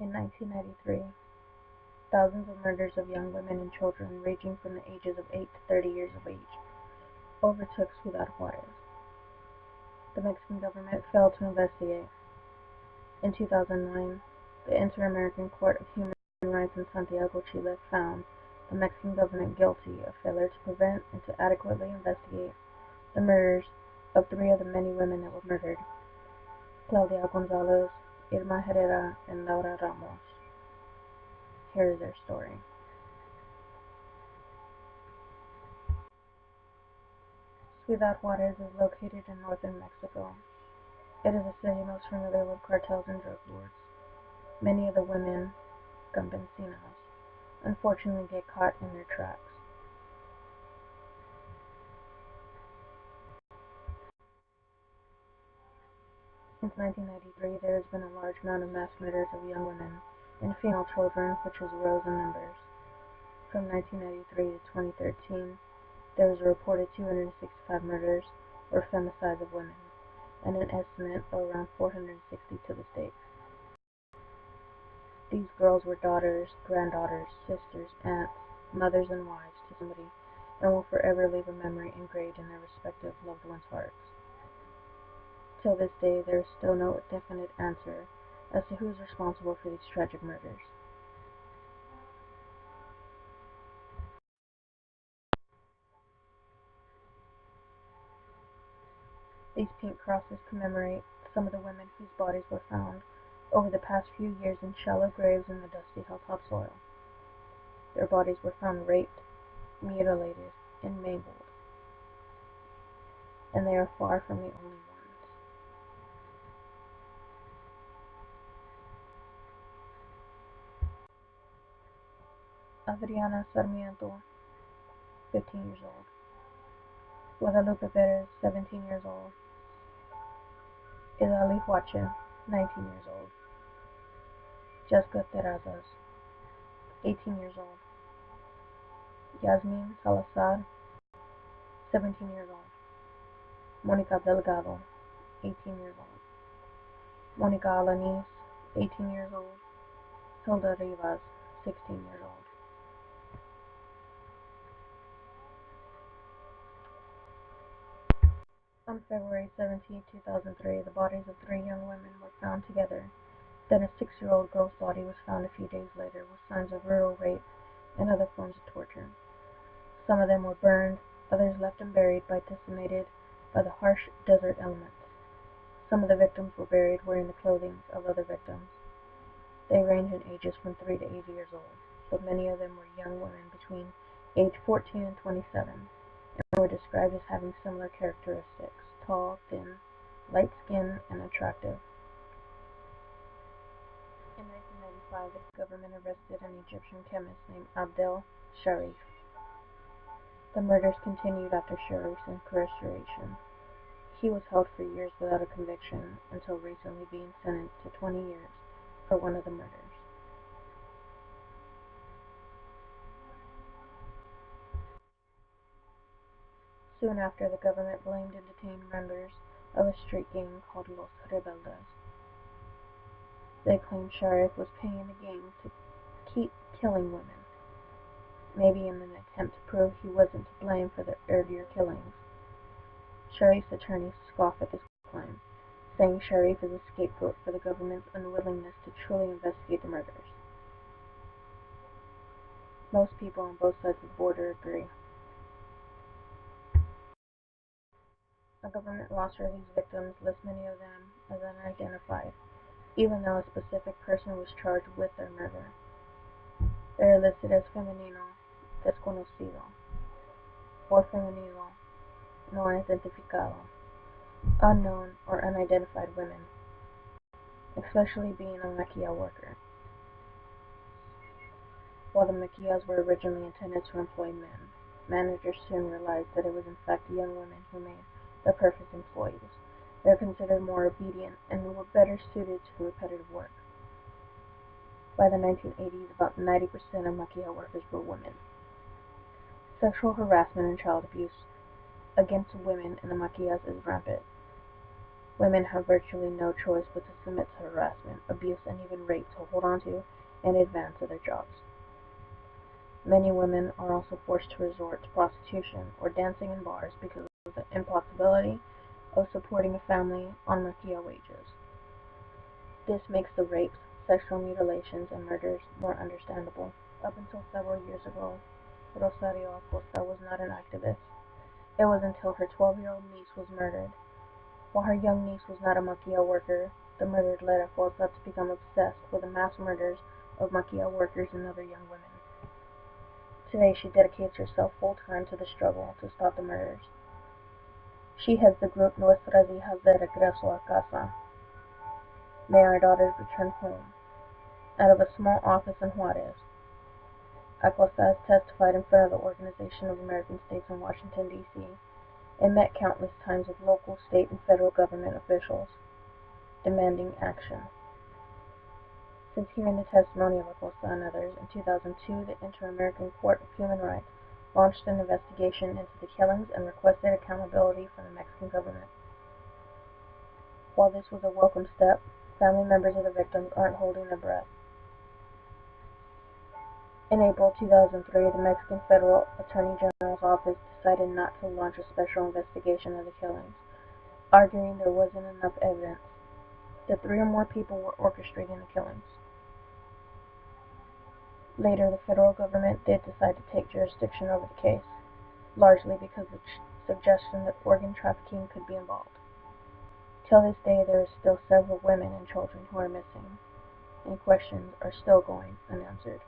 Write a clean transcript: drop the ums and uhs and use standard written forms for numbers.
In 1993, thousands of murders of young women and children ranging from the ages of 8 to 30 years of age overtook Ciudad Juarez. The Mexican government failed to investigate. In 2009, the Inter-American Court of Human Rights in Santiago, Chile found the Mexican government guilty of failure to prevent and to adequately investigate the murders of three of the many women that were murdered: Claudia Gonzalez, Irma Herrera, and Laura Ramos. Here is their story. Ciudad Juarez is located in northern Mexico. It is a city most familiar with cartels and drug lords. Many of the women, campesinas, unfortunately get caught in their tracks. Since 1993, there has been a large amount of mass murders of young women and female children, which has rose in numbers. From 1993 to 2013, there was a reported 265 murders or femicides of women, and an estimate of around 460 to this date. These girls were daughters, granddaughters, sisters, aunts, mothers, and wives to somebody, and will forever leave a memory engraved in their respective loved ones' hearts. Till this day, there is still no definite answer as to who is responsible for these tragic murders. These pink crosses commemorate some of the women whose bodies were found over the past few years in shallow graves in the dusty hilltop soil. Their bodies were found raped, mutilated, and mangled, and they are far from the only ones. Adriana Sarmiento, 15 years old. Guadalupe Perez, 17 years old. Idali Huache, 19 years old. Jessica Terrazas, 18 years old. Yasmin Salazar, 17 years old. Monica Delgado, 18 years old. Monica Alanis, 18 years old. Hilda Rivas, 16 years old. On February 17, 2003, the bodies of three young women were found together. Then a 6-year-old girl's body was found a few days later with signs of rural rape and other forms of torture. Some of them were burned, others left unburied decimated by the harsh desert elements. Some of the victims were buried wearing the clothing of other victims. They range in ages from 3 to 8 years old, but many of them were young women between age 14 and 27, and were described as having similar characteristics: tall, thin, light skin, and attractive. In 1995, the government arrested an Egyptian chemist named Abdel Sharif. The murders continued after Sharif's incarceration. He was held for years without a conviction until recently being sentenced to 20 years for one of the murders. Soon after, the government blamed and detained members of a street gang called Los Rebeldes. They claimed Sharif was paying the gang to keep killing women, maybe in an attempt to prove he wasn't to blame for the earlier killings. Sharif's attorneys scoff at this claim, saying Sharif is a scapegoat for the government's unwillingness to truly investigate the murders. Most people on both sides of the border agree. A government roster of these victims lists many of them as unidentified, even though a specific person was charged with their murder. They are listed as femenino, desconocido, or femenino, no identificado, unknown or unidentified women, especially being a maquila worker. While the maquilas were originally intended to employ men, managers soon realized that it was in fact young women who made the perfect employees. They are considered more obedient and were better suited to repetitive work. By the 1980s, about 90% of maquila workers were women. Sexual harassment and child abuse against women in the maquilas is rampant. Women have virtually no choice but to submit to harassment, abuse, and even rape to hold on to and advance in their jobs. Many women are also forced to resort to prostitution or dancing in bars because of the impossibility of supporting a family on maquilla wages. This makes the rapes, sexual mutilations, and murders more understandable. Up until several years ago, Rosario Acosta was not an activist. It was until her 12-year-old niece was murdered. While her young niece was not a maquilla worker, the murdered led Acosta to become obsessed with the mass murders of maquilla workers and other young women. Today she dedicates herself full-time to the struggle to stop the murders. She heads the group Nuestras Hijas de Regreso a Casa. May Our Daughters Return Home, out of a small office in Juarez. Acosta has testified in front of the Organization of American States in Washington, D.C., and met countless times with local, state, and federal government officials, demanding action. Since hearing the testimony of Acosta and others, in 2002 the Inter-American Court of Human Rights launched an investigation into the killings and requested accountability from the Mexican government. While this was a welcome step, family members of the victims aren't holding their breath. In April 2003, the Mexican Federal Attorney General's office decided not to launch a special investigation of the killings, arguing there wasn't enough evidence that 3 or more people were orchestrating the killings. Later, the federal government did decide to take jurisdiction over the case, largely because of the suggestion that organ trafficking could be involved. Till this day, there are still several women and children who are missing, and questions are still going unanswered.